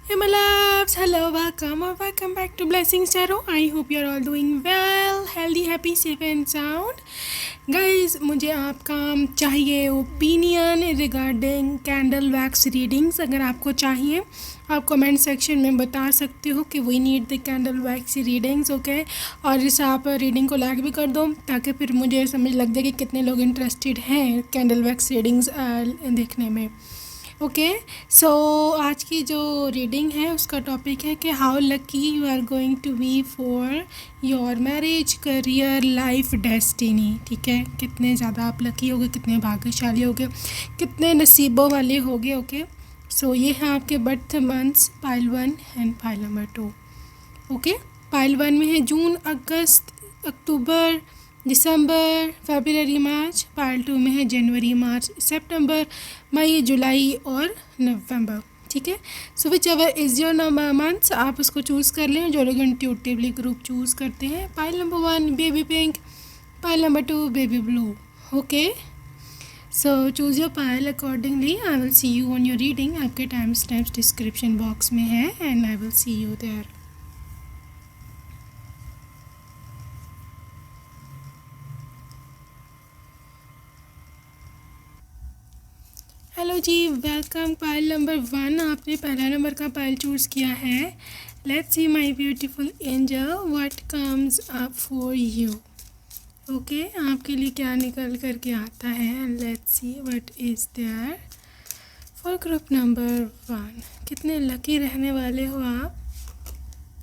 Hey my loves, hello, welcome or welcome back to Blessings Tarot. I hope you are all doing well, healthy, happy, safe and sound. Guys, मुझे आपका चाहिए opinion regarding candle wax readings. अगर आपको चाहिए आप comment section में बता सकते हो कि we need the candle wax readings, okay. और इस आप रीडिंग को लाइक भी कर दो ताकि फिर मुझे समझ लग जाए कि कितने लोग इंटरेस्टेड हैं कैंडल वैक्स रीडिंग्स देखने में. ओके, सो आज की जो रीडिंग है उसका टॉपिक है कि how lucky you are going to be for your marriage, career, life, destiny. ठीक है, कितने ज़्यादा आप लकी होगे, कितने भाग्यशाली होगे, कितने नसीबों वाले होगे. ओके, सो ये है आपके birth months pile 1 and pile number 2. Okay, pile 1 में है जून, अगस्त, अक्टूबर, दिसंबर, फरवरी, मार्च. पाइल 2 में है जनवरी, मार्च, सितंबर, मई, जुलाई और नवंबर. ठीक है, so whichever is your number months आप उसको चूज़ कर लें. जो लोग इंट्यूटिवली ग्रुप चूज़ करते हैं. Pile number 1 baby pink, pile number 2 baby blue. Okay, so choose your pile accordingly. I will see you on your reading. आपके time stamps description box में है and I will see you there. Hello ji, welcome. Pile number 1 आपने पहला number का pile choose किया है. Let's see my beautiful angel what comes up for you. Okay, आपके लिए क्या निकल कर के आता है. Let's see what is there for group number 1. कितने लकी रहने वाले हो आप.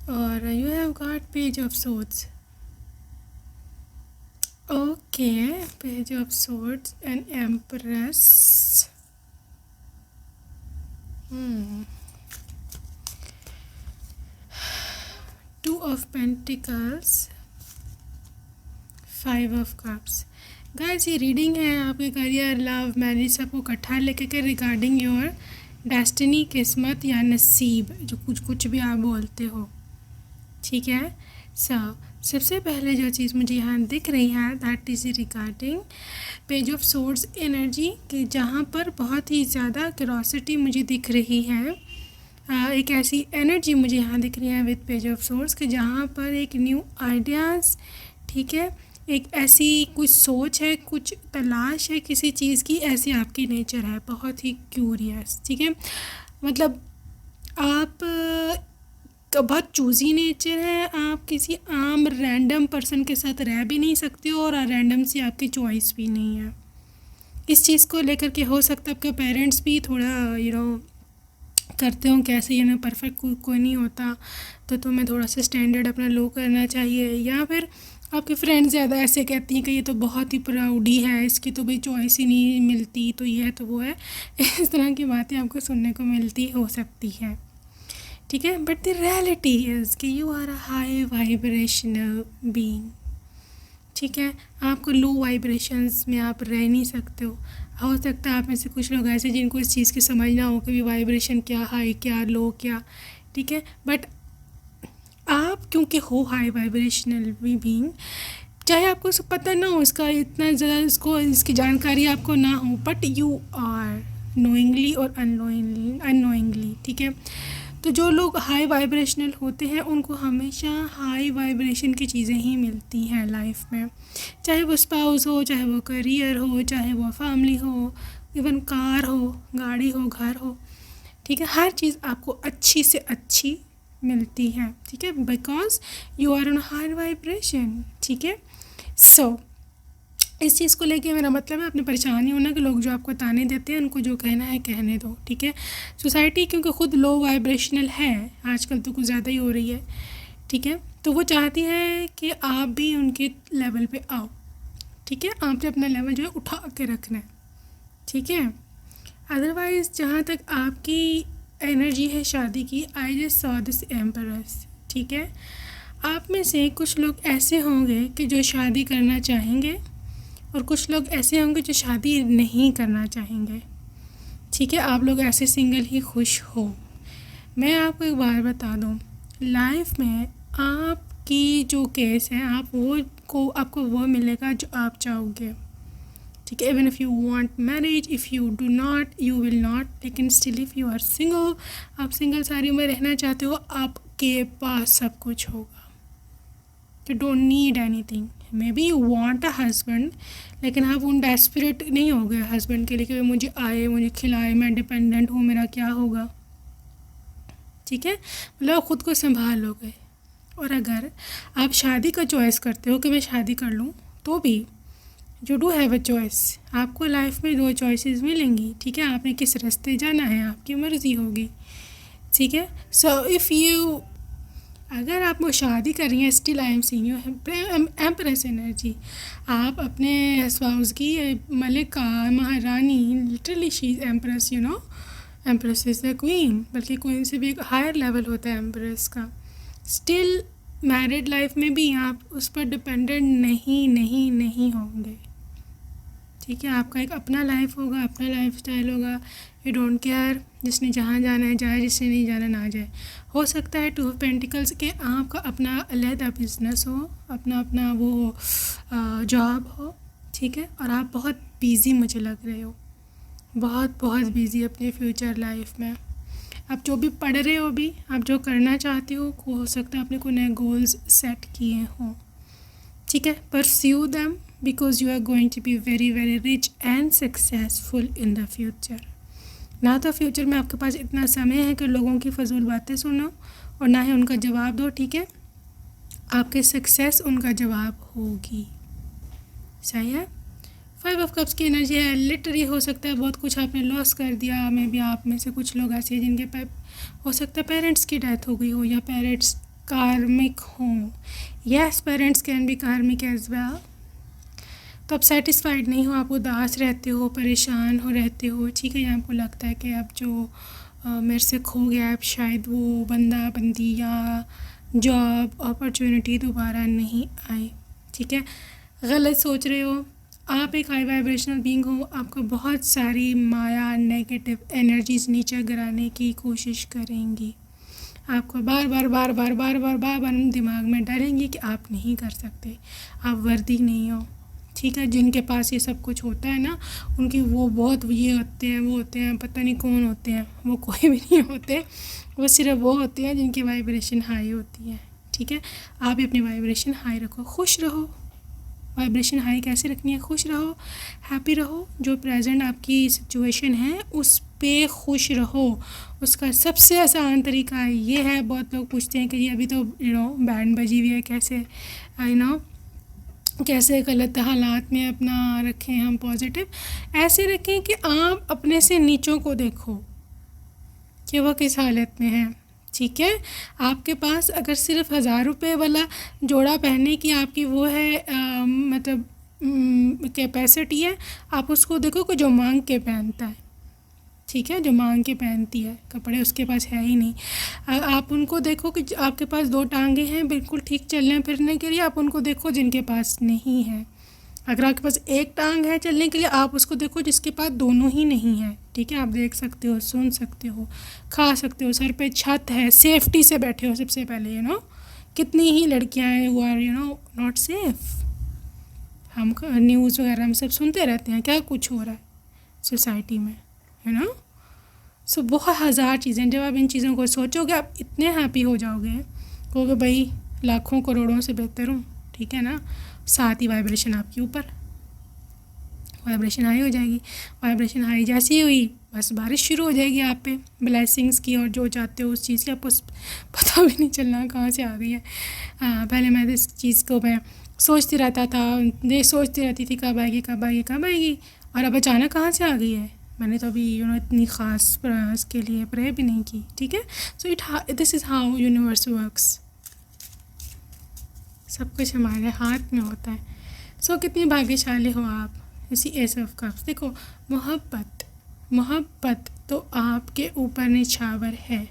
और you have got page of swords. Okay, page of swords and empress. Two of Pentacles, Five of Cups. Guys, ये रीडिंग है आपके करियर, लव, मैरिज सबको इकट्ठा लेके के रिगार्डिंग योर डेस्टिनी, किस्मत या नसीब, जो कुछ भी आप बोलते हो. ठीक है, सबसे पहले जो चीज़ मुझे यहाँ दिख रही है that is regarding page of swords energy, कि जहाँ पर बहुत ही ज़्यादा क्यूरोसिटी मुझे दिख रही है. एक ऐसी एनर्जी मुझे यहाँ दिख रही है विद पेज ऑफ सोर्स कि जहाँ पर एक न्यू आइडियाज़, ठीक है, एक ऐसी कुछ सोच है, कुछ तलाश है किसी चीज़ की, ऐसी आपकी नेचर है, बहुत ही क्यूरियस. ठीक है, मतलब आप बहुत चूज़ी नेचर है. आप किसी आम रैंडम पर्सन के साथ रह भी नहीं सकते हो और रैंडम सी आपकी चॉइस भी नहीं है. इस चीज़ को लेकर के हो सकता है आपके पेरेंट्स भी थोड़ा करते हो कैसे, ये ना परफेक्ट कोई नहीं होता, तो तुम्हें थोड़ा सा स्टैंडर्ड अपना लो करना चाहिए. या फिर आपके फ्रेंड्स ज़्यादा ऐसे कहती हैं कि ये तो बहुत ही प्राउडी है, इसकी तो भाई चॉइस ही नहीं मिलती, तो ये है तो वो है. इस तरह की बातें आपको सुनने को मिलती हो सकती हैं. ठीक है, बट द रियलिटी इज़ कि you are a high vibrational being. ठीक है, आपको लो वाइब्रेशंस में आप रह नहीं सकते हो सकता है आप में से कुछ लोग ऐसे जिनको इस चीज़ की समझ ना हो कि वाइब्रेशन क्या, हाई क्या, लो क्या. ठीक है, बट आप क्योंकि हो हाई वाइब्रेशनल बीइंग, चाहे आपको सब पता ना हो, इसका इतना ज़्यादा इसकी जानकारी आपको ना हो, बट यू आर नोइंगली और अननोइंगली. ठीक है, तो जो लोग हाई वाइब्रेशनल होते हैं उनको हमेशा हाई वाइब्रेशन की चीज़ें ही मिलती हैं लाइफ में, चाहे वो स्पाउस हो, चाहे वो करियर हो, चाहे वो फैमिली हो, इवन कार हो, गाड़ी हो, घर हो. ठीक है, हर चीज़ आपको अच्छी से अच्छी मिलती है. ठीक है, because you are on high vibration. ठीक है, सो इस चीज़ को लेके मेरा मतलब है आपने परेशान नहीं होना कि लोग जो आपको ताने देते हैं उनको जो कहना है कहने दो. ठीक है, सोसाइटी क्योंकि ख़ुद लो वाइब्रेशनल है आजकल, तो कुछ ज़्यादा ही हो रही है. ठीक है, तो वो चाहती है कि आप भी उनके लेवल पे आओ. ठीक है, आपने अपना लेवल जो है उठा के रखना है. ठीक है, अदरवाइज़ जहाँ तक आपकी एनर्जी है शादी की, आई जस्ट सॉ दिस एम्परेस. ठीक है, आप में से कुछ लोग ऐसे होंगे कि जो शादी करना चाहेंगे और कुछ लोग ऐसे होंगे जो शादी नहीं करना चाहेंगे. ठीक है, आप लोग ऐसे सिंगल ही खुश हो. मैं आपको एक बार बता दूं, लाइफ में आपकी जो केस है, आपको वो मिलेगा जो आप चाहोगे. ठीक है। Even if you want marriage, if you do not, you will not, लेकिन still if you are single, आप सिंगल सारी उम्र रहना चाहते हो, आपके पास सब कुछ होगा। You don't need anything. May be you want a husband, लेकिन आप उन डेस्परेट नहीं हो गए हस्बैंड के लिए कि मुझे आए, मुझे खिलाए, मैं डिपेंडेंट हूँ, मेरा क्या होगा। ठीक है, मतलब ख़ुद को संभाल लोगे। और अगर आप शादी का चॉइस करते हो कि मैं शादी कर लूँ, तो भी you do have a choice. आपको लाइफ में 2 चॉइसेस मिलेंगी। ठीक है, आपने किस रास्ते जाना है, आपकी मर्ज़ी होगी। ठीक है, सो इफ़ यू, अगर आप वो शादी कर रही हैं, still I am seeing you empress energy. आप अपने स्पाउस की मलिका, महारानी, literally she is empress, you know, empress is the queen, बल्कि क्वीन से भी एक हायर लेवल होता है एम्प्रेस का। स्टिल मैरिड लाइफ में भी आप उस पर डिपेंडेंट नहीं होंगे। ठीक है, आपका एक अपना लाइफ होगा, अपना लाइफ स्टाइल होगा। यू डोंट केयर, जिसने जहाँ जाना है जाए, जिसने नहीं जाना ना जाए। हो सकता है 2 ऑफ पेंटिकल्स के आपका अपना अलहदा बिजनेस हो, अपना वो जॉब हो। ठीक है, और आप बहुत बिज़ी मुझे लग रहे हो, बहुत बिज़ी अपने फ्यूचर लाइफ में। आप जो भी पढ़ रहे हो, भी आप जो करना चाहते हो सकता है आपने कोई नए गोल्स सेट किए हों। ठीक है, pursue them because you are going to be very rich and successful in the future. ना तो फ्यूचर में आपके पास इतना समय है कि लोगों की फजूल बातें सुनो, और ना ही उनका जवाब दो। ठीक है, आपके सक्सेस उनका जवाब होगी। सही है। 5 ऑफ कप्स की एनर्जी है। लिटरली हो सकता है बहुत कुछ आपने लॉस कर दिया। मे बी आप में से कुछ लोग ऐसे हैं जिनके हो सकता है पेरेंट्स की डेथ हो गई हो, या पेरेंट्स कार्मिक हों। यस, पेरेंट्स कैन बी कार्मिक एज वेल। तो आप सेटिस्फाइड नहीं हो, आप उदास रहते हो, परेशान हो रहते हो। ठीक है, या आपको लगता है कि अब जो मेरे से खो गया है, अब शायद वो बंदा बंदी या जॉब अपॉर्चुनिटी दोबारा नहीं आए। ठीक है, गलत सोच रहे हो। आप एक हाई वाइब्रेशनल बीइंग हो, आपको बहुत सारी माया, नेगेटिव एनर्जीज नीचे गिराने की कोशिश करेंगी। आपको बार बार दिमाग में डालेंगी कि आप नहीं कर सकते, आप वर्दी नहीं हो। ठीक है, जिनके पास ये सब कुछ होता है ना, उनकी वो बहुत ये होते हैं, वो होते हैं, पता नहीं कौन होते हैं, वो कोई भी नहीं होते। वो सिर्फ वो होते हैं जिनकी वाइब्रेशन हाई होती है। ठीक है, आप भी अपनी वाइब्रेशन हाई रखो, खुश रहो। वाइब्रेशन हाई कैसे रखनी है? खुश रहो, हैप्पी रहो। जो प्रेजेंट आपकी सिचुएशन है उस पे खुश रहो। उसका सबसे आसान तरीका ये है, बहुत लोग पूछते हैं कि जी अभी तो बैंड बजी हुई है, कैसे कैसे गलत हालात में अपना रखें हम पॉजिटिव। ऐसे रखें कि आप अपने से नीचों को देखो कि वो किस हालत में है। ठीक है, आपके पास अगर सिर्फ 1000 रुपये वाला जोड़ा पहनने की आपकी वो है मतलब कैपेसिटी है, आप उसको देखो कि जो मांग के पहनता है। ठीक है, जो मांग के पहनती है कपड़े, उसके पास है ही नहीं। आप उनको देखो कि आपके पास 2 टांगे हैं बिल्कुल ठीक चलने फिरने के लिए, आप उनको देखो जिनके पास नहीं है। अगर आपके पास 1 टांग है चलने के लिए, आप उसको देखो जिसके पास दोनों ही नहीं है। ठीक है, आप देख सकते हो, सुन सकते हो, खा सकते हो, सर पे छत है, सेफ्टी से बैठे हो। सबसे पहले कितनी ही लड़कियां हैं वो आर नॉट सेफ। हम न्यूज़ वगैरह में सब सुनते रहते हैं क्या कुछ हो रहा है सोसाइटी में, सो बहुत हज़ार चीज़ें। जब आप इन चीज़ों को सोचोगे, आप इतने हैप्पी हो जाओगे, कहोगे भाई लाखों करोड़ों से बेहतर हूँ। ठीक है ना, साथ ही वाइब्रेशन आपके ऊपर, वाइब्रेशन हाई हो जाएगी। वाइब्रेशन हाई जैसी हुई, बस बारिश शुरू हो जाएगी आप पे ब्लेसिंग्स की, और जो चाहते हो उस चीज़ की आपको पता भी नहीं चलना कहाँ से आ गई है। पहले मैं इस चीज़ को मैं सोचती रहता था, सोचती रहती थी कब आएगी, और अब अचानक कहाँ से आ गई है। मैंने तो अभी इतनी ख़ास इसके लिए प्रे भी नहीं की। ठीक है, सो this is how universe works. सब कुछ हमारे हाथ में होता है। सो कितनी भाग्यशाली हो आप। इसी एस ऑफ कप्स देखो, मोहब्बत तो आपके ऊपर निछावर है।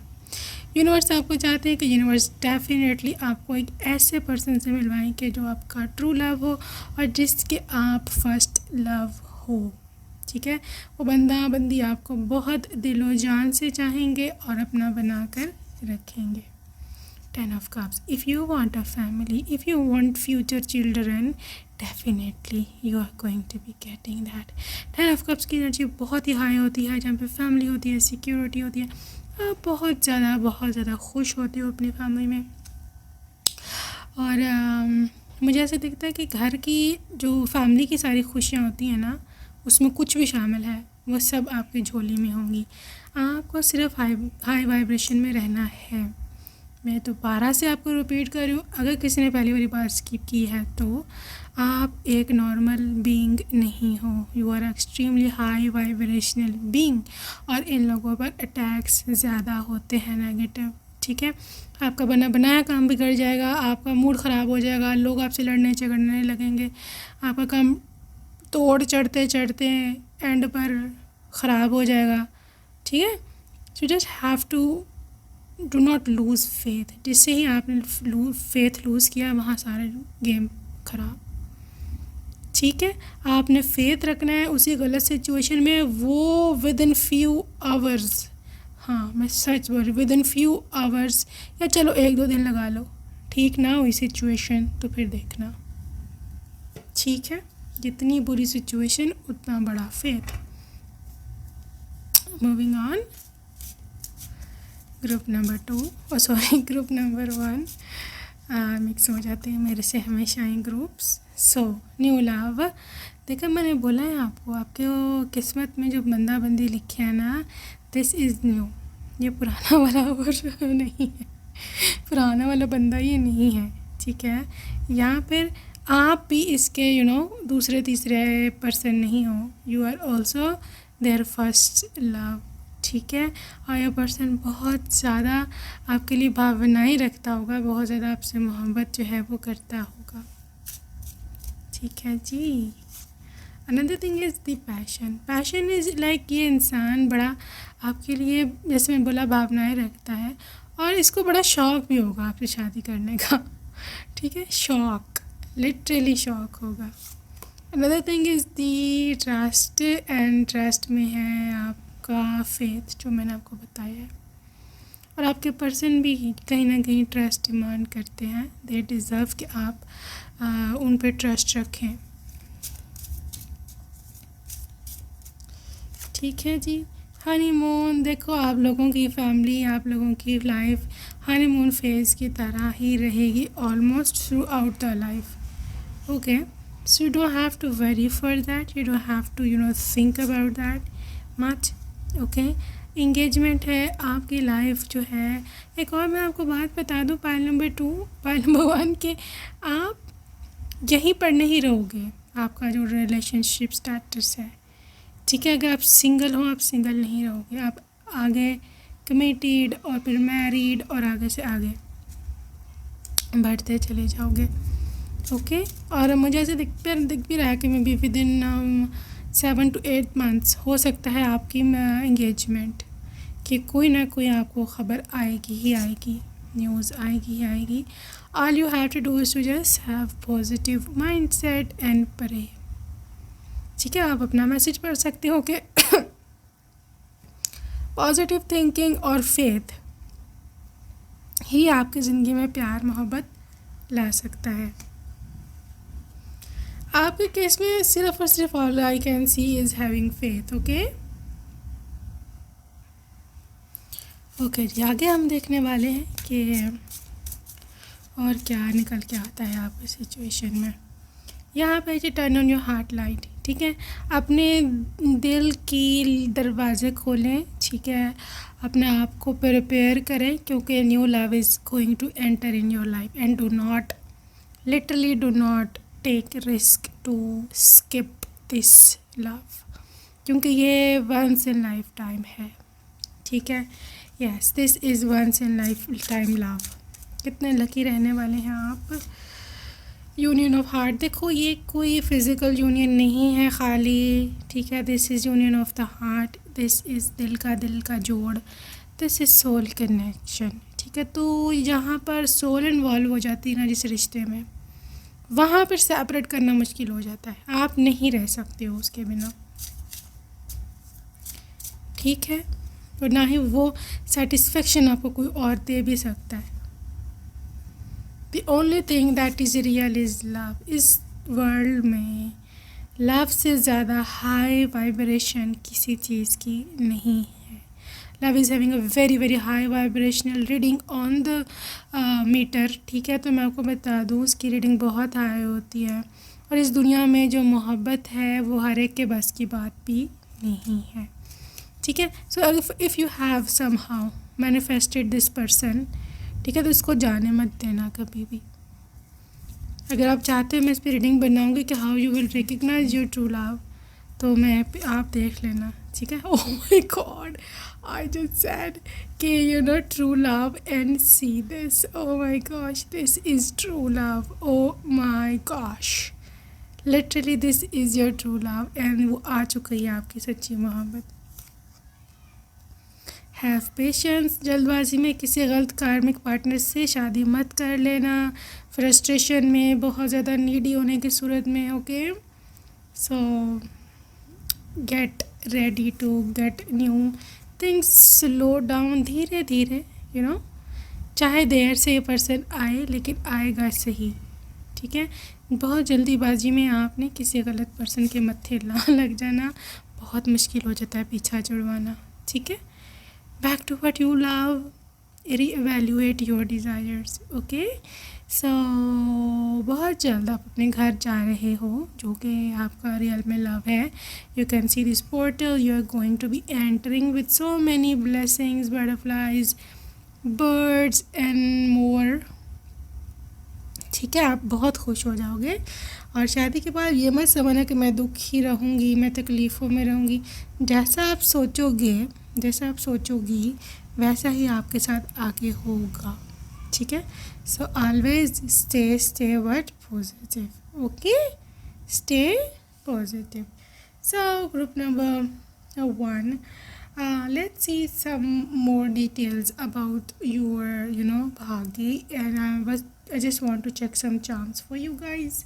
यूनिवर्स आपको चाहते हैं कि यूनिवर्स डेफिनेटली आपको एक ऐसे पर्सन से मिलवाएं कि जो आपका ट्रू लव हो और जिसके आप फर्स्ट लव हो। ठीक है, वो बंदा बंदी आपको बहुत दिलो जान से चाहेंगे और अपना बना कर रखेंगे। 10 of cups. If you want a family, if you want future children, definitely you are going to be getting that. 10 of cups की एनर्जी बहुत ही हाई होती है, जहाँ पे फैमिली होती है, सिक्योरिटी होती है, आप बहुत ज़्यादा खुश होते हो अपनी फैमिली में। और मुझे ऐसे दिखता है कि घर की जो फैमिली की सारी खुशियाँ होती हैं ना, उसमें कुछ भी शामिल है वो सब आपकी झोली में होंगी। आपको सिर्फ हाई वाइब्रेशन में रहना है। मैं तो 12 से आपको रिपीट कर रही हूँ, अगर किसी ने पहली बार स्किप की है तो आप एक नॉर्मल बीइंग नहीं हो, you are extremely high vibrational being. और इन लोगों पर अटैक्स ज़्यादा होते हैं नेगेटिव, ठीक है। आपका बना बनाया काम बिगड़ जाएगा, आपका मूड ख़राब हो जाएगा, लोग आपसे लड़ने झगड़ने लगेंगे, आपका काम तोड़ चढ़ते एंड पर ख़राब हो जाएगा, ठीक है। So just have to do not lose faith. जिससे ही आपने फेथ लूज़ किया वहाँ सारे गेम ख़राब, ठीक है। आपने फेथ रखना है उसी गलत सिचुएशन में, वो विद इन फ्यू आवर्स, हाँ मैं सच बोल रही, विद इन फ्यू आवर्स, या चलो 1-2 दिन लगा लो, ठीक ना हुई सिचुएशन तो फिर देखना, ठीक है। जितनी बुरी सिचुएशन उतना बड़ा faith. Moving on, group number 2 group number 1 mix हो जाते हैं मेरे से हमेशा ही ग्रुप्स। सो न्यू लव, देखा मैंने बोला है आपको, आपके वो किस्मत में जो बंदी लिखे है ना, दिस इज़ न्यू। ये पुराना वाला वर्जन नहीं है, पुराना वाला बंदा ये नहीं है, ठीक है। यहाँ पर आप भी इसके दूसरे तीसरे पर्सन नहीं हो, you are also their first love, ठीक है। और यह पर्सन बहुत ज़्यादा आपके लिए भावनाएं रखता होगा, बहुत ज़्यादा आपसे मोहब्बत जो है वो करता होगा, ठीक है जी। Another thing is the passion is like, ये इंसान बड़ा आपके लिए, जैसे मैं बोला, भावनाएं रखता है और इसको बड़ा शौक़ भी होगा आपसे शादी करने का, ठीक है। शौक़, लिटरली शौक़ होगा। Another thing is the trust, and trust में है आपका फेथ, जो मैंने आपको बताया है। और आपके पर्सन भी कहीं ना कहीं ट्रस्ट डिमांड करते हैं, दे डिज़र्व कि आप उन पे ट्रस्ट रखें, ठीक है जी। हनीमून, देखो आप लोगों की फैमिली, आप लोगों की लाइफ हनीमून फेज़ की तरह ही रहेगी almost through out the life, okay. So you don't have to worry for that, you don't have to think about that much, okay। Engagement है आपकी लाइफ जो है। एक और मैं आपको बात बता दूँ, पाइल नंबर 1 के आप यहीं पर नहीं रहोगे, आपका जो रिलेशनशिप स्टेटस है, ठीक है। अगर आप सिंगल हो, आप सिंगल नहीं रहोगे, आप आगे कमिटेड और फिर मैरिड और आगे से आगे बढ़ते चले जाओगे, ओके। और मुझे ऐसे दिख भी रहा है कि मैं भी विद इन 7 to 8 months हो सकता है आपकी इंगेजमेंट, कि कोई ना कोई आपको ख़बर आएगी ही आएगी, न्यूज़ आएगी ही आएगी। All you have to do is to just have positive mind set and pray, ठीक है। आप अपना मैसेज पढ़ सकते हो कि पॉजिटिव थिंकिंग और फेथ ही आपकी ज़िंदगी में प्यार मोहब्बत ला सकता है। आपके केस में सिर्फ और सिर्फ all I can see is having faith, okay. Okay जी, आगे हम देखने वाले हैं कि और क्या निकल के आता है आपकी सिचुएशन में। यहाँ पे जी turn on your heart light, ठीक है। अपने दिल की दरवाज़े खोलें, ठीक है। अपने आप को प्रिपेयर करें, क्योंकि new love is going to enter in your life, and do not take risk to skip this love, क्योंकि ये वंस इन लाइफ टाइम है, ठीक है। Yes, this is once in life time love. कितने lucky रहने वाले हैं आप। यूनियन ऑफ हार्ट, देखो ये कोई फिज़िकल यूनियन नहीं है खाली, ठीक है। This is union of the heart, this is दिल का जोड़, दिस इज़ सोल कनेक्शन, ठीक है। तो यहाँ पर सोल इन्वॉल्व हो जाती है ना जिस रिश्ते में, वहाँ पर सेपरेट करना मुश्किल हो जाता है, आप नहीं रह सकते हो उसके बिना, ठीक है। और ना ही वो सेटिस्फेक्शन आपको कोई और दे भी सकता है, the only thing that is real is love. इस वर्ल्ड में लव से ज़्यादा हाई वाइब्रेशन किसी चीज़ की नहीं है। Love is having a very very high vibrational reading on the meter, ठीक है। तो मैं आपको बता दूँ उसकी रीडिंग बहुत हाई होती है, और इस दुनिया में जो मोहब्बत है वो हर एक के बस की बात भी नहीं है, ठीक है। So if you have somehow manifested this person, ठीक है, तो इसको जाने मत देना कभी भी। अगर आप चाहते हो मैं इस पर रीडिंग बनाऊंगी कि how you will recognise your true love, तो आप देख लेना, ठीक है। Oh my god, I just said कि you know true love and see this, oh my gosh, this is true love, oh my gosh, literally this is your true love, and वो आ चुकी है आपकी सच्ची मोहब्बत। हैव पेशेंस, जल्दबाजी में किसी गलत कार्मिक पार्टनर से शादी मत कर लेना, फ्रस्ट्रेशन में, बहुत ज़्यादा नीडी होने की सूरत में, okay. So get ready to get new things, slow down, धीरे धीरे, यू नो, चाहे देर से ये पर्सन आए लेकिन आएगा सही, ठीक है। बहुत जल्दीबाजी में आपने किसी गलत पर्सन के मत्थे ना लग जाना, बहुत मुश्किल हो जाता है पीछा छुड़वाना, ठीक है। Back to what you love, reevaluate your desires, okay। So बहुत जल्द आप अपने घर जा रहे हो, जो कि आपका रियल में लव है। You can see this portal, you are going to be entering with so many blessings, butterflies, birds and more, ठीक है। आप बहुत खुश हो जाओगे, और शादी के बाद ये मत समझना कि मैं दुखी रहूँगी, मैं तकलीफ़ों में रहूँगी। जैसा आप सोचोगी वैसा ही आपके साथ आगे होगा, ठीक है। So always stay what positive, okay, stay positive. So group number 1, let's see some more details about your bhagi, and I just want to check some charms for you guys.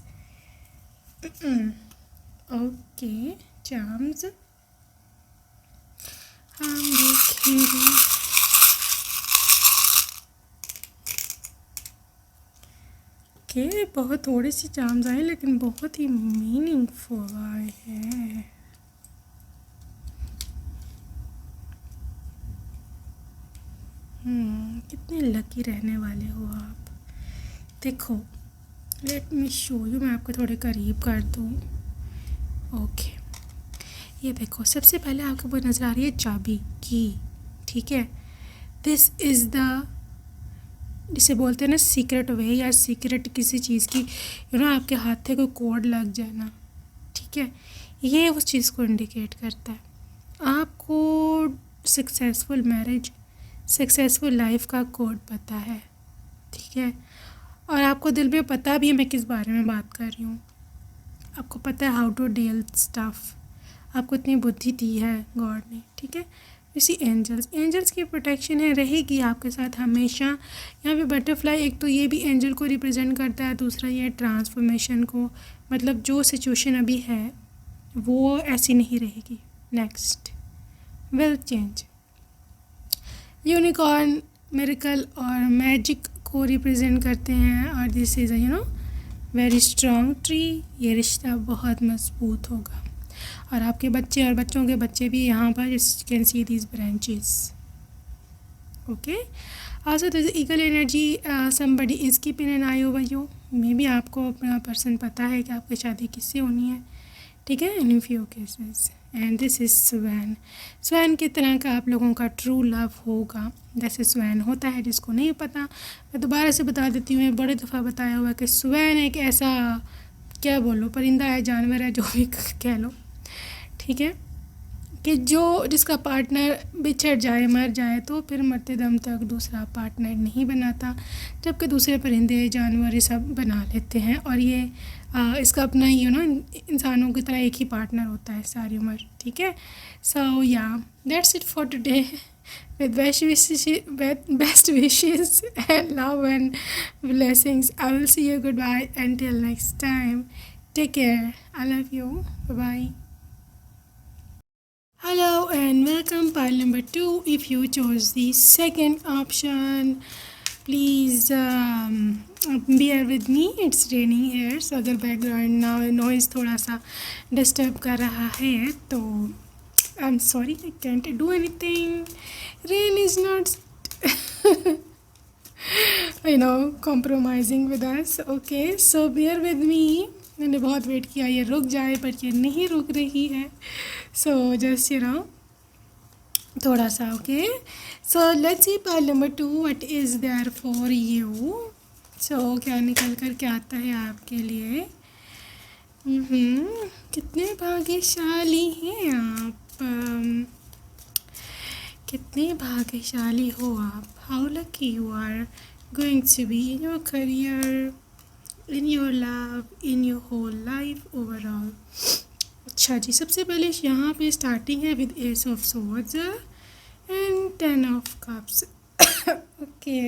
Okay, charms हम देखेंगे। Okay, बहुत थोड़ी सी charms आए लेकिन बहुत ही meaningful आए हैं। कितने लकी रहने वाले हो आप। देखो, लेट मी शो यू, मैं आपको थोड़े करीब कर दूँ, ओके। ये देखो, सबसे पहले आपको वो नज़र आ रही है चाबी की, ठीक है। दिस इज़ द, जिसे बोलते हैं ना सीक्रेट वे, या सीक्रेट किसी चीज़ की, आपके हाथ में कोई कोड लग जाना, ठीक है। ये उस चीज़ को इंडिकेट करता है। आपको सक्सेसफुल मैरिज, सक्सेसफुल लाइफ का कोड पता है, ठीक है। और आपको दिल में पता भी है मैं किस बारे में बात कर रही हूँ। आपको पता है हाउ टू डील स्टफ़, आपको इतनी बुद्धि दी है गॉड ने, ठीक है। इसी एंजल्स की प्रोटेक्शन है, रहेगी आपके साथ हमेशा। यहाँ पे बटरफ्लाई, एक तो ये भी एंजल को रिप्रेजेंट करता है, दूसरा ये ट्रांसफॉर्मेशन को, मतलब जो सिचुएशन अभी है वो ऐसी नहीं रहेगी, next will change. Unicorn miracle और मैजिक को रिप्रेजेंट करते हैं, और this is very strong tree. ये रिश्ता बहुत मजबूत होगा, और आपके बच्चे और बच्चों के बच्चे भी यहाँ पर can see these branches, okay. Also this eagle energy, somebody is keeping an I over you, may be आपको अपना पर्सन पता है कि आपकी शादी किससे होनी है, ठीक है, in few cases. And this is swan की तरह का आप लोगों का ट्रू लव होगा, जैसे स्वैन होता है। जिसको नहीं पता मैं दोबारा से बता देती हूँ, बड़े दफ़ा बताया हुआ है कि स्वैन एक ऐसा, क्या बोलो, परिंदा है, जानवर है, जो भी कह लो, ठीक है, कि जिसका पार्टनर बिछड़ जाए, मर जाए, तो फिर मरते दम तक दूसरा पार्टनर नहीं बनाता, जबकि दूसरे परिंदे, जानवर ये सब बना लेते हैं। और ये इसका अपना ही इंसानों की तरह एक ही पार्टनर होता है सारी उम्र, ठीक है। सो या that's it for today, with best wishes and love and blessings. I will see you. Goodbye until next time. Take care. I love you. Bye bye. Hello and welcome pile number 2. If you chose the second option, please bear with me, it's raining here, so अगर background noise थोड़ा सा disturb कर रहा है तो I'm sorry, I can't do anything. Rain is not compromising with us. Okay, so bear with me. मैंने बहुत wait किया ये रुक जाए, पर ये नहीं रुक रही है. So just थोड़ा सा. Okay, so let's see pile number 2 what is there for you. So क्या निकल कर क्या आता है आपके लिए. कितने भाग्यशाली हैं आप. कितने भाग्यशाली हो आप. How lucky you are going to be in your career, in your love, in your whole life overall. अच्छा जी, सबसे पहले यहाँ पे स्टार्टिंग है with S of swords and 10 of cups. Okay,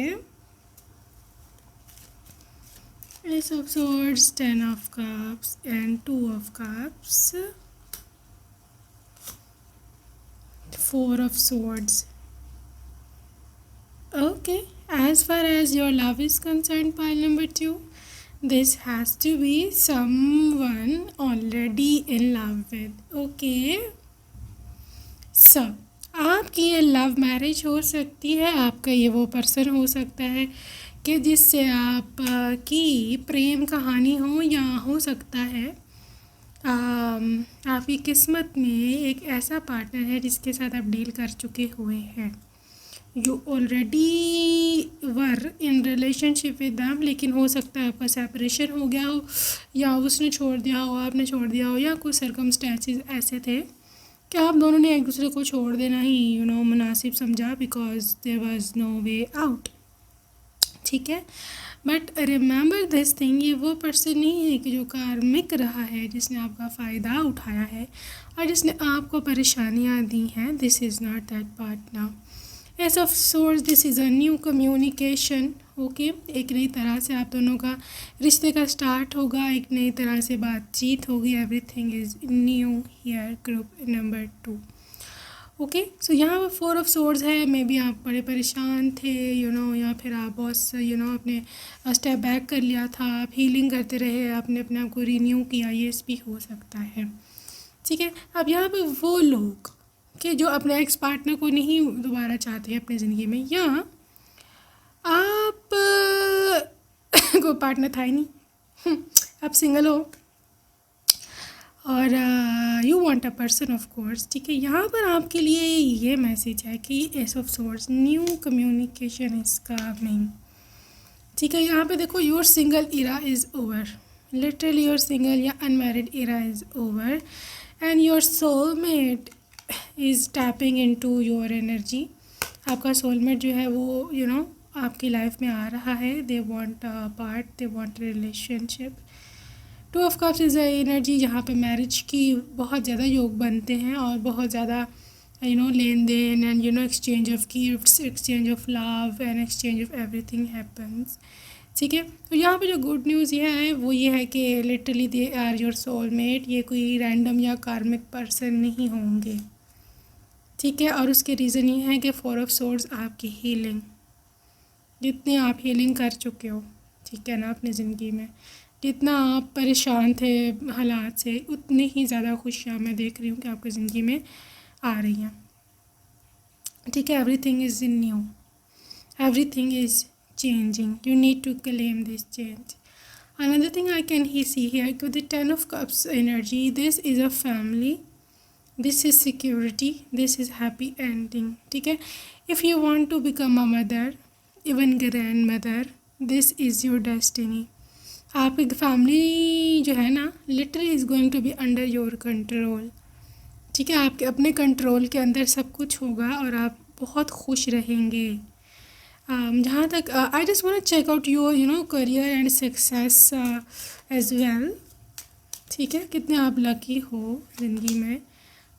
S of swords, 10 of cups and 2 of cups, 4 of swords. Okay, as far as your love is concerned, pile number 2, this has to be someone already in love with. Okay, so आपकी ये love marriage हो सकती है. आपका ये वो person हो सकता है कि जिससे आप की प्रेम कहानी हो, या हो सकता है आपकी किस्मत में एक ऐसा पार्टनर है जिसके साथ आप डील कर चुके हुए हैं. You already were in relationship with them, लेकिन हो सकता है आपका सेपरेशन हो गया हो, या उसने छोड़ दिया हो, आपने छोड़ दिया हो, या कुछ सर्कमस्टेंसेस ऐसे थे कि आप दोनों ने एक दूसरे को छोड़ देना ही मुनासिब समझा, because there was no way out. ठीक है, बट रिमेंबर दिस थिंग, ये वो पर्सन नहीं है कि जो कार्मिक रहा है, जिसने आपका फ़ायदा उठाया है और जिसने आपको परेशानियाँ दी हैं. This is not that partner. S of source, this is a new communication. Okay, एक नई तरह से आप दोनों का रिश्ते का स्टार्ट होगा, एक नई तरह से बातचीत होगी. Everything is new here. Group number 2. Okay, so यहाँ पर 4 ऑफ सोर्ड्स है. मे बी आप बड़े परेशान थे, या फिर आप बहुत अपने स्टेप बैक कर लिया था, आप हीलिंग करते रहे, आपने अपने आप को रीन्यू किया, ये भी हो सकता है. ठीक है, अब यहाँ पे वो लोग कि जो अपने एक्स पार्टनर को नहीं दोबारा चाहते हैं अपनी ज़िंदगी में, या आप कोई पार्टनर था ही नहीं, आप सिंगल हो और you want a person of course. ठीक है, यहाँ पर आपके लिए ये मैसेज है कि ace of swords, new communication is coming. ठीक है, यहाँ पे देखो, your single era is over. Literally your single या unmarried era is over, and your soulmate is tapping into your energy. आपका सोलमेट जो है वो आपकी लाइफ में आ रहा है. They want a part, they want relationship. 2 of cups is a energy जहाँ पे मैरिज की बहुत ज़्यादा योग बनते हैं और बहुत ज़्यादा लेन देन and exchange of gifts, exchange of love and exchange of everything happens. ठीक है, तो यहाँ पे जो गुड न्यूज़ ये है कि literally they are your soulmate. ये कोई रैंडम या कार्मिक पर्सन नहीं होंगे. ठीक है, और उसके रीज़न ये है कि 4 ऑफ सोर्ड्स आपकी हीलिंग, जितनी आप हीलिंग कर चुके हो, ठीक है ना, अपनी ज़िंदगी में जितना आप परेशान थे हालात से, उतनी ही ज़्यादा खुशियाँ मैं देख रही हूँ कि आपकी ज़िंदगी में आ रही हैं. ठीक है, everything is new, everything is changing. You need to claim this change. Another thing I can see here with the 10 of cups energy, this is a family, this is security, this is happy ending. ठीक है, if you want to become a mother, even grandmother, this is your destiny. आपकी family जो है ना, literally is going to be under your control. ठीक है, आपके अपने कंट्रोल के अंदर सब कुछ होगा और आप बहुत खुश रहेंगे. जहाँ तक I just want check out your career and success as well. ठीक है, कितने आप लकी हो ज़िंदगी में.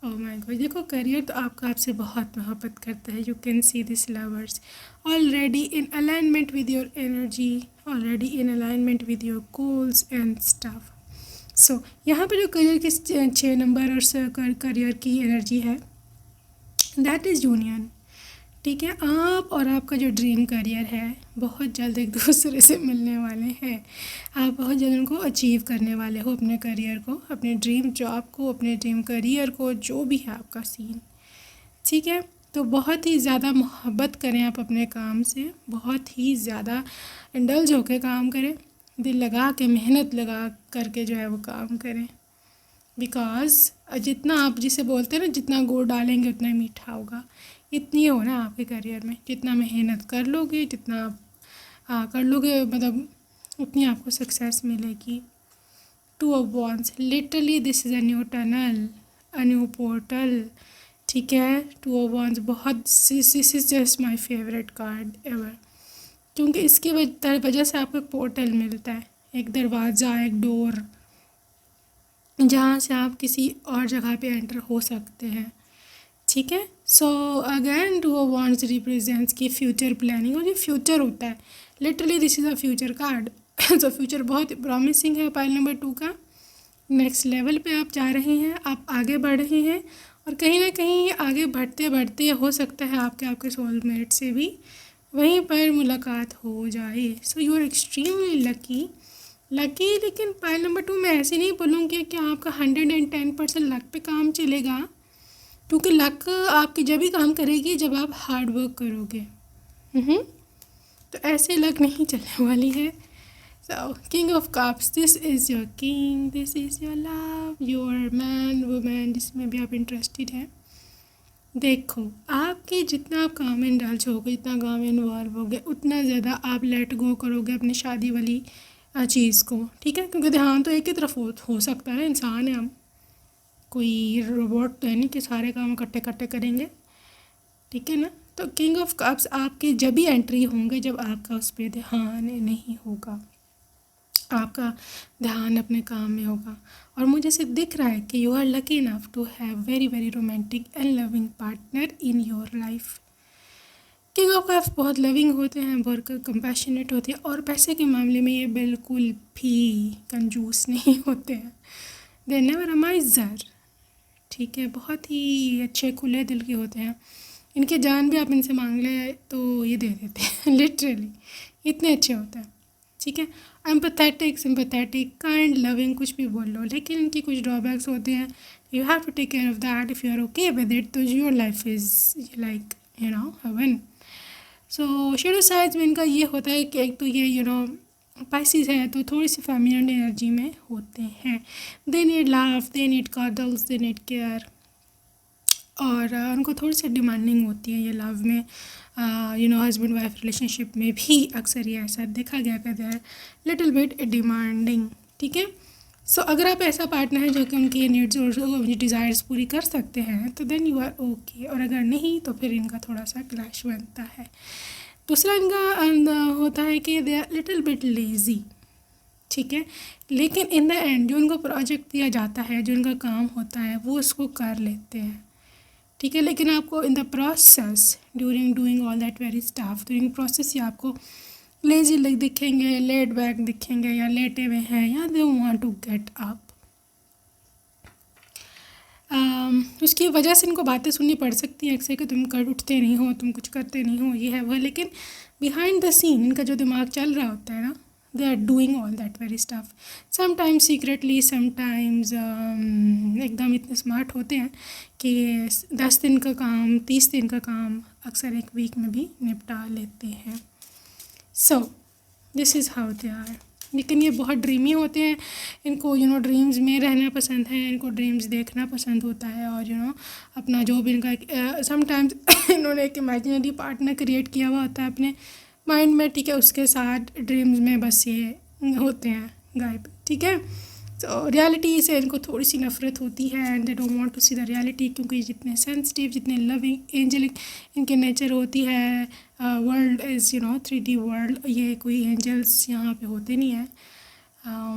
ओह माय गॉड, देखो करियर तो आपसे बहुत मोहब्बत करता है. You can see this lovers already in alignment with your energy, already in alignment with your goals and stuff. So यहाँ पे जो करियर की 6 नंबर और करियर की एनर्जी है, दैट इज़ यूनियन. ठीक है, आप और आपका जो ड्रीम करियर है बहुत जल्द एक दूसरे से मिलने वाले हैं। आप बहुत जल्द उनको अचीव करने वाले हो, अपने करियर को, अपने ड्रीम जॉब को, अपने ड्रीम करियर को, जो भी है आपका सीन। ठीक है, तो बहुत ही ज़्यादा मोहब्बत करें आप अपने काम से, बहुत ही ज़्यादा इंडल्ज होकर काम करें, दिल लगा के, मेहनत लगा करके जो है वो काम करें। बिकॉज़ जितना आप जिसे बोलते हैं ना, जितना गुड़ डालेंगे उतना ही मीठा होगा। इतनी हो ना आपके करियर में, जितना मेहनत कर लोगे, जितना आप कर लोगे, मतलब उतनी आपको सक्सेस मिलेगी। Two of wands, literally this is a new tunnel, a new portal. ठीक है, टू ऑफ वॉन्स बहुत, this is just my favourite card ever, क्योंकि इसकी वजह से आपको एक पोर्टल मिलता है, एक दरवाज़ा, एक डोर, जहाँ से आप किसी और जगह पे एंटर हो सकते हैं। ठीक है, so again two of wands represents की फ्यूचर प्लानिंग, और ये फ्यूचर होता है, literally this is a future card. So future बहुत प्रॉमिसिंग है पाइल नंबर 2 का। नेक्स्ट लेवल पे आप जा रहे हैं, आप आगे बढ़ रहे हैं, और कहीं ना कहीं आगे बढ़ते बढ़ते हो सकता है आपके सोलमेट से भी वहीं पर मुलाकात हो जाए। So you are extremely lucky. लेकिन पाइल नंबर 2 मैं ऐसे नहीं बोलूँगी कि आपका 110% लक पे काम चलेगा, क्योंकि लक आपकी जब भी काम करेगी जब आप हार्ड वर्क करोगे। तो ऐसे लक नहीं चलने वाली है। So king of cups, this is your king, this is your love, your man women जिसमें भी आप इंटरेस्टेड हैं। देखो, आपके जितना आप काम में इंडल्ज होगे, जितना काम में इन्वॉल्व होगे, उतना ज़्यादा आप लेट गो करोगे अपनी शादी वाली चीज़ को। ठीक है, क्योंकि ध्यान तो एक ही तरफ हो सकता है, इंसान है हम, कोई रोबोट तो है नहीं कि सारे काम इकट्ठे इकट्ठे करेंगे। ठीक है ना, तो किंग ऑफ कप्स आपके जब भी एंट्री होंगे जब आपका उस पर ध्यान नहीं होगा, आपका ध्यान अपने काम में होगा। और मुझे सिर्फ दिख रहा है कि you are lucky enough to have very very romantic and loving partner in your life. King of cups बहुत लविंग होते हैं, बहुत कंपैशनेट होते हैं, और पैसे के मामले में ये बिल्कुल भी कंजूस नहीं होते हैं। They never a माइजर। ठीक है, बहुत ही अच्छे खुले दिल के होते हैं। इनके जान भी आप इनसे मांग ले तो ये दे देते हैं लिटरली, इतने अच्छे होते हैं। ठीक है, एम्पैथेटिक, सिंपैथेटिक, काइंड, लविंग, कुछ भी बोल लो, लेकिन इनकी कुछ ड्रॉबैक्स होते हैं। You have to take care of that. If you are okay with it तो your life is like heaven. So shadow sides में इनका ये होता है कि एक तो ये पाइसिस है तो थोड़ी सी फेमिनिन एनर्जी में होते हैं। They need love, they need cuddles, they need care, और उनको थोड़ी सी डिमांडिंग होती है ये लव में। हस्बैंड वाइफ रिलेशनशिप में भी अक्सर ये ऐसा देखा गया कि they are little bit demanding. ठीक है, सो अगर आप ऐसा पार्टनर है जो कि उनकी नीड्स और डिज़ायर्स पूरी कर सकते हैं तो देन यू आर ओके, और अगर नहीं तो फिर इनका थोड़ा सा क्लैश बनता है। दूसरा इनका होता है कि they are little bit lazy. ठीक है, लेकिन इन द एंड जो उनको प्रोजेक्ट दिया जाता है, जो उनका काम होता है, वो उसको कर लेते हैं। ठीक है, लेकिन आपको in the process during doing all that very stuff, during process ही आपको लेजी दिखेंगे, लेट बैक दिखेंगे, या लेटे हुए हैं, या they want to get up. उसकी वजह से इनको बातें सुननी पड़ सकती हैं अक्सर कि तुम उठते नहीं हो, तुम कुछ करते नहीं हो, ये है वह, लेकिन बिहाइंड द सीन इनका जो दिमाग चल रहा होता है ना, they are doing all that very stuff, sometimes secretly, sometimes एकदम इतने स्मार्ट होते हैं कि 10 दिन का काम, 30 दिन का काम अक्सर एक वीक में भी निपटा लेते हैं। So this is how they are. लेकिन ये बहुत ड्रीमी होते हैं, इनको ड्रीम्स में रहना पसंद है, इनको ड्रीम्स देखना पसंद होता है, और अपना जो भी इनका समटाइम्स इन्होंने एक इमेजिनरी पार्टनर क्रिएट किया हुआ होता है अपने माइंड में। ठीक है, उसके साथ ड्रीम्स में बस ये होते हैं गायब। ठीक है, तो रियलिटी से इनको थोड़ी सी नफ़रत होती है, and they don't want to see the reality, क्योंकि जितने सेंसिटिव, जितने लविंग, एंजलिक इनके नेचर होती है। वर्ल्ड इज़ 3D वर्ल्ड, ये कोई एंजल्स यहाँ पे होते नहीं हैं,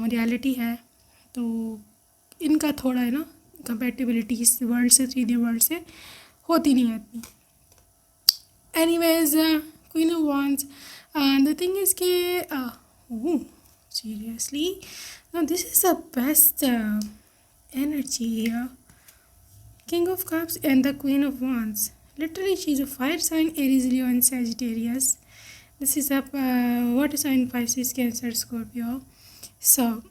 रियलिटी है। तो इनका थोड़ा है ना कंपेटिबिलिटी इस वर्ल्ड से, 3D वर्ल्ड से होती नहीं है इतनी। Anyways, queen of wands, the thing is के seriously, now this is the best energy here. King of Cups and the Queen of Wands. Literally, she's a fire sign, Aries, Leo, and Sagittarius. This is a water sign, Pisces, Cancer, Scorpio. So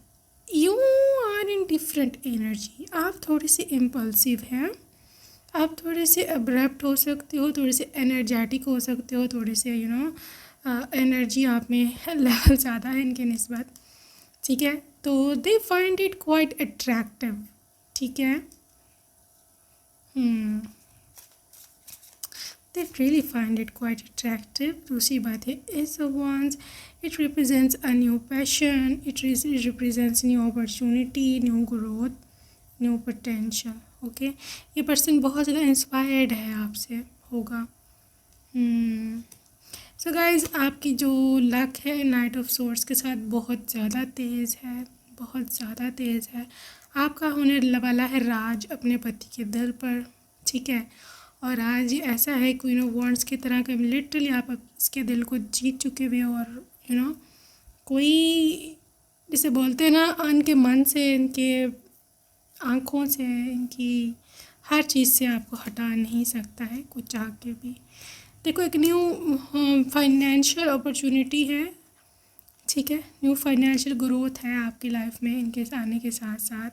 you are in different energy. आप थोड़े से impulsive हैं, आप थोड़े से abrupt हो सकते हो, थोड़े से एनर्जेटिक हो सकते हो, थोड़े से एनर्जी आप में लेवल ज़्यादा है इनके निस्बत, ठीक है। तो they find it quite attractive, ठीक है। They really find it quite attractive. दूसरी बात है Ace of Wands. It represents a new passion. It represents new opportunity, new growth, new potential. Okay, ये पर्सन बहुत ज़्यादा इंस्पायर्ड है आपसे होगा। सो गाइज, आपकी जो लक है नाइट ऑफ सोर्ड्स के साथ बहुत ज़्यादा तेज़ है, बहुत ज़्यादा तेज़ है। आपका होने वाला है राज अपने पति के दिल पर, ठीक है। और आज ऐसा है क्वीन ऑफ वॉन्ड्स की तरह कि लिटरली आप इसके दिल को जीत चुके हुए हो। और कोई जिसे बोलते हैं ना, इनके मन से, इनके आँखों से, इनकी हर चीज़ से आपको हटा नहीं सकता है कुछ चाह के भी। देखो, एक न्यू फाइनेंशियल अपॉर्चुनिटी है, ठीक है। न्यू फाइनेंशियल ग्रोथ है आपकी लाइफ में इनके आने के साथ साथ,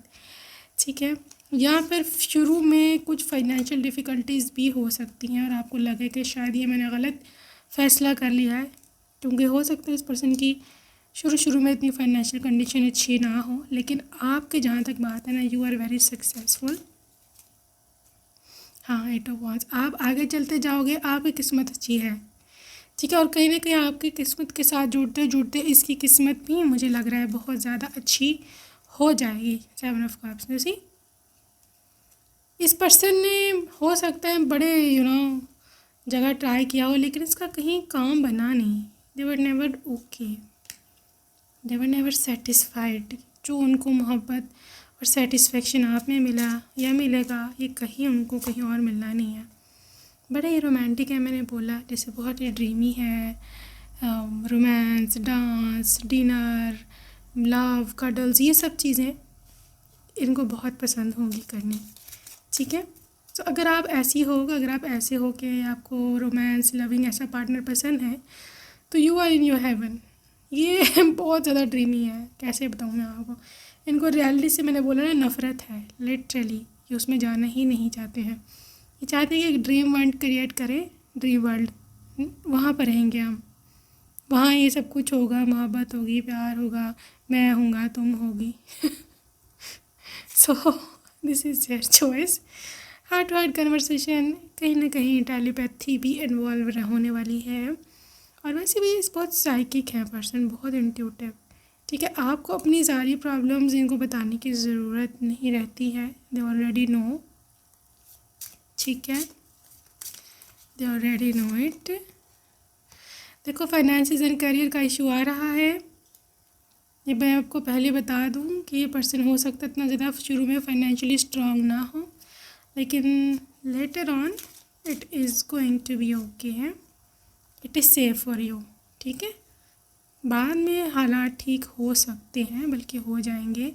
ठीक है। यहाँ पर शुरू में कुछ फाइनेंशियल डिफ़िकल्टीज़ भी हो सकती हैं और आपको लगे कि शायद ये मैंने गलत फ़ैसला कर लिया है, क्योंकि हो सकता है इस पर्सन की शुरू में इतनी फाइनेंशियल कंडीशन अच्छी ना हो। लेकिन आपके जहाँ तक बात है ना, यू आर वेरी सक्सेसफुल। हाँ, 8 ऑफ वांड्स, आप आगे चलते जाओगे, आपकी किस्मत अच्छी है, ठीक है। और कहीं ना कहीं आपकी किस्मत के साथ जुड़ते जुड़ते इसकी किस्मत भी मुझे लग रहा है बहुत ज़्यादा अच्छी हो जाएगी। 7 ऑफ कप्स में सी इस पर्सन ने हो सकता है बड़े जगह ट्राई किया हो, लेकिन इसका कहीं काम बना नहीं। They were never okay, they were never satisfied. जो उनको मोहब्बत और सेटिस्फेक्शन आप में मिला या मिलेगा, ये कहीं उनको कहीं और मिलना नहीं है। बड़े ही रोमांटिक है, मैंने बोला, जैसे बहुत ही ड्रीमी है। Romance, dance, dinner, love, cuddles, ये सब चीज़ें इनको बहुत पसंद होंगी करनी, ठीक है। तो अगर आप ऐसी हो, अगर आप ऐसे हो कि आपको रोमांस, लविंग ऐसा पार्टनर पसंद है, तो you are in your heaven. ये बहुत ज़्यादा ड्रीमी है, कैसे बताऊँ मैं आपको। इनको रियलिटी से, मैंने बोला ना, नफ़रत है लिटरली। ये उसमें जाना ही नहीं चाहते हैं। ये चाहते हैं कि एक ड्रीम वर्ल्ड क्रिएट करें, ड्रीम वर्ल्ड, वहाँ पर रहेंगे हम, वहाँ ये सब कुछ होगा, मोहब्बत होगी, प्यार होगा, मैं होऊंगा, तुम होगी। So this is your choice. Heart to heart conversation, कहीं ना कहीं टेलीपैथी भी इन्वॉल्व होने वाली है। और वैसे भी इस बहुत साइकिक है पर्सन, बहुत इंट्यूटिव, ठीक है। आपको अपनी सारी प्रॉब्लम्स इनको बताने की ज़रूरत नहीं रहती है, दे ऑलरेडी नो, ठीक है, दे ऑलरेडी नो इट। देखो, फाइनेंशियल एंड करियर का इशू आ रहा है। ये मैं आपको पहले बता दूं कि ये पर्सन हो सकता है इतना ज़्यादा शुरू में फाइनेंशियली स्ट्रांग ना हो, लेकिन later on it is going to be okay है, it is safe for you, ठीक है। बाद में हालात ठीक हो सकते हैं, बल्कि हो जाएंगे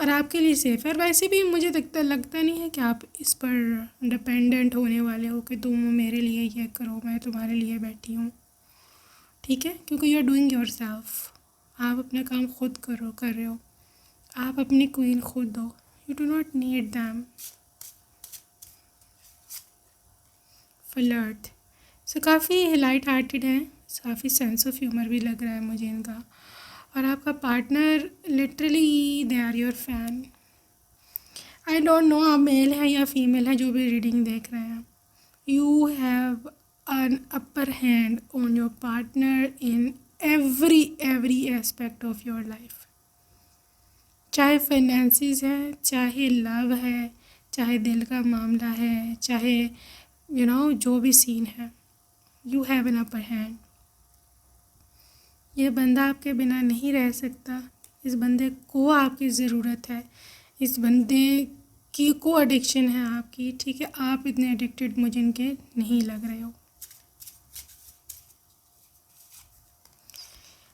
और आपके लिए सेफ है। और वैसे भी मुझे लगता नहीं है कि आप इस पर डिपेंडेंट होने वाले हो कि तुम मेरे लिए ये करो, मैं तुम्हारे लिए बैठी हूँ, ठीक है। क्योंकि you are doing yourself, आप अपना काम खुद कर रहे हो, आप अपनी क्वीन खुद हो, you do not need them. Flirt, so काफ़ी लाइट हार्टेड है, काफ़ी सेंस ऑफ ह्यूमर भी लग रहा है मुझे इनका। और आपका partner literally they are your fan. I don't know आप मेल हैं या फीमेल हैं जो भी रीडिंग देख रहे हैं। You have an upper hand on your partner in every aspect of your life, चाहे फाइनेंसिस है, चाहे लव है, चाहे दिल का मामला है, चाहे जो भी सीन है, you have an upper hand. ये बंदा आपके बिना नहीं रह सकता, इस बंदे को आपकी ज़रूरत है, इस बंदे की को एडिक्शन है आपकी, ठीक है। आप इतने एडिक्टेड मुझे इनके नहीं लग रहे हो।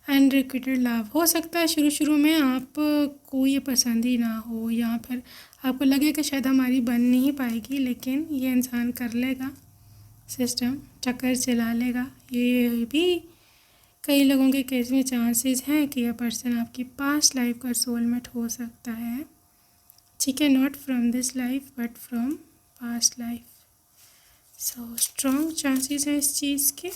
अनरिक्विटेड लव, हो सकता है शुरू में आपको ये पसंद ही ना हो, या फिर आपको लगे कि शायद हमारी बन नहीं पाएगी, लेकिन ये इंसान कर लेगा सिस्टम चक्कर चला लेगा। ये भी कई लोगों के केस में चांसेस हैं कि यह पर्सन आपकी पास्ट लाइफ का सोलमेट हो सकता है, ठीक है, not from this life but from past life. So strong chances हैं इस चीज़ के।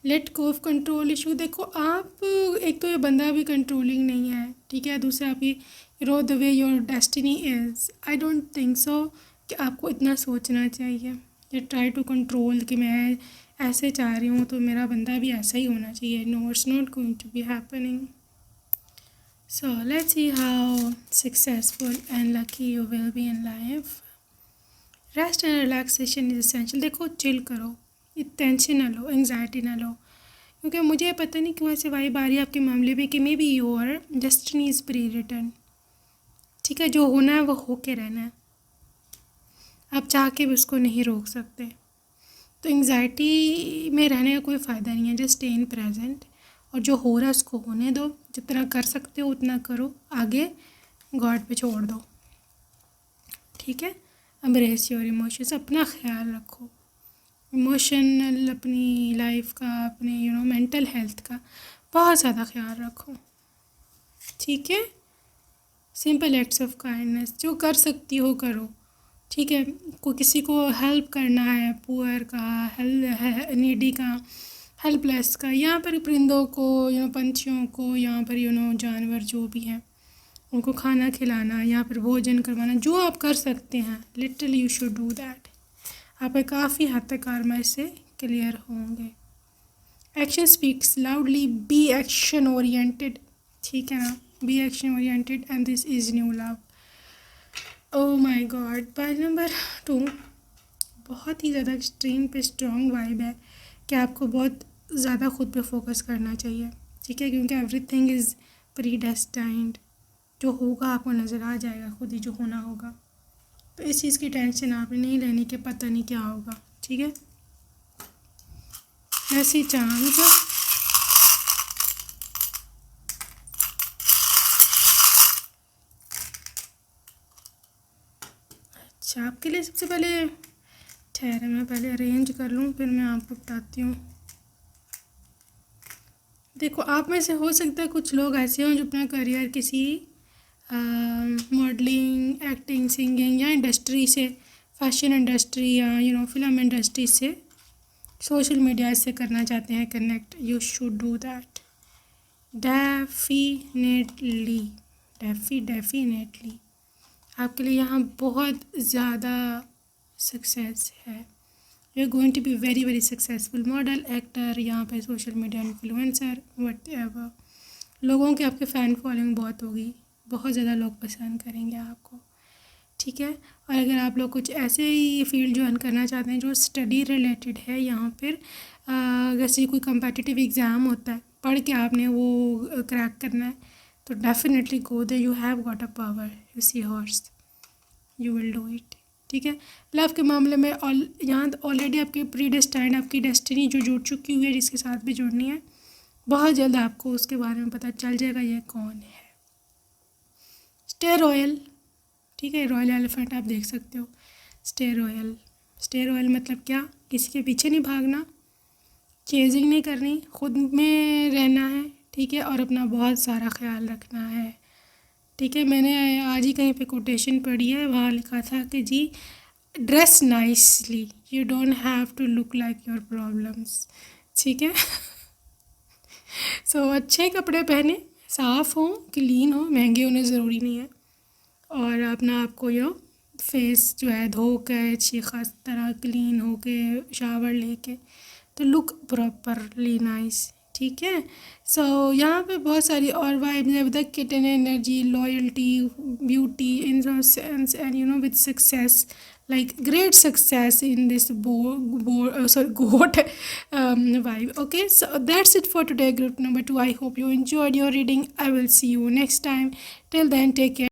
Let go of control issue, देखो आप एक तो ये बंदा भी कंट्रोलिंग नहीं है, ठीक है, दूसरा आपकी the way your destiny is, I don't think so कि आपको इतना सोचना चाहिए या ट्राई टू कंट्रोल कि मैं ऐसे चाह रही हूँ तो मेरा बंदा भी ऐसा ही होना चाहिए। No, it's not going to be happening. So let's see how successful and lucky you will be in life. Rest and relaxation is essential. देखो चिल करो, टेंशन ना लो, एंग्जाइटी ना लो, क्योंकि मुझे पता नहीं क्यों ऐसे वाइब आ रही है आपके मामले में कि maybe your destiny is pre written, ठीक है, जो होना है वो होके रहना है, आप चाह के भी उसको नहीं रोक सकते। तो एंग्जाइटी में रहने का कोई फ़ायदा नहीं है, जस्ट स्टे इन प्रेजेंट, और जो हो रहा है उसको होने दो, जितना कर सकते हो उतना करो, आगे गॉड पे छोड़ दो, ठीक है। एम्ब्रेस योर इमोशंस, अपना ख्याल रखो, इमोशनल अपनी लाइफ का, अपने मेंटल हेल्थ का बहुत ज़्यादा ख्याल रखो, ठीक है। सिंपल एक्ट्स ऑफ काइंडनेस, जो कर सकती हो करो, ठीक है। को किसी को हेल्प करना है, पुअर का, नीडी का, हेल्पलेस का, यहाँ पर परिंदों को, पंछियों को, यहाँ पर जानवर जो भी हैं उनको खाना खिलाना, यहाँ पर भोजन करवाना, जो आप कर सकते हैं literally you should do that. आप काफ़ी हद तक कर्मा से क्लियर होंगे। Action speaks loudly, B action oriented, ठीक है ना, B action oriented and this is new love. Oh my God, point number 2 बहुत ही ज़्यादा एक्सट्रीम पे स्ट्रॉन्ग वाइब है कि आपको बहुत ज़्यादा खुद पे फोकस करना चाहिए, ठीक है, क्योंकि एवरीथिंग इज़ प्री डेस्टाइंड, जो होगा आपको नज़र आ जाएगा खुद ही, जो होना होगा। तो इस चीज़ की टेंशन आपने नहीं लेनी कि पता नहीं क्या होगा, ठीक है। ऐसी चांस अच्छा आपके लिए सबसे पहले ठहरे, मैं पहले अरेंज कर लूँ फिर मैं आपको बताती हूँ। देखो आप में से हो सकता है कुछ लोग ऐसे हों जो अपना करियर किसी मॉडलिंग, एक्टिंग, सिंगिंग या इंडस्ट्री से, फैशन इंडस्ट्री या फिल्म इंडस्ट्री से, सोशल मीडिया से करना चाहते हैं connect. You should do that definitely आपके लिए यहाँ बहुत ज़्यादा सक्सेस है। You are going to be very very successful model, actor, यहाँ पे social media influencer, whatever. लोगों की आपके फ़ैन फॉलोइंग बहुत होगी, बहुत ज़्यादा लोग पसंद करेंगे आपको, ठीक है। और अगर आप लोग कुछ ऐसे ही फील्ड ज्वाइन करना चाहते हैं जो स्टडी रिलेटेड है, यहाँ पर जैसे कोई कम्पिटिटिव एग्ज़ाम होता है, पढ़ के आपने वो क्रैक करना है, तो definitely go they, you have got a power, you see horse, you will do it, ठीक है। लव के मामले में यहाँ ऑलरेडी आपकी प्री डेस्टाइंड, आपकी डेस्टिनी जो जुड़ चुकी हुई है, जिसके साथ भी जुड़नी है, बहुत जल्द आपको उसके बारे में पता चल जाएगा ये कौन है। स्टे रॉयल, ठीक है, रॉयल एलिफेंट आप देख सकते हो। स्टे रॉयल मतलब क्या, किसी के पीछे नहीं भागना, चेजिंग नहीं करनी, खुद में रहना है, ठीक है, और अपना बहुत सारा ख्याल रखना है, ठीक है। मैंने आज ही कहीं पे कोटेशन पढ़ी है, वहाँ लिखा था कि जी dress nicely, you don't have to look like your problems, ठीक है। सो अच्छे कपड़े पहने, साफ़ हों, क्लीन हो, महंगे होने ज़रूरी नहीं है, और अपना आपको फेस जो है धो कर अच्छी खास तरह क्लीन हो के शावर लेके, तो लुक प्रॉपरली नाइस, ठीक है। सो यहाँ पे बहुत सारी और वाइब्स है, with kitten energy, loyalty, beauty, innocence and with success, like great success in this goat vibe. Okay, so that's it for today, group number 2. I hope you enjoyed your reading. I will see you next time. Till then, take care.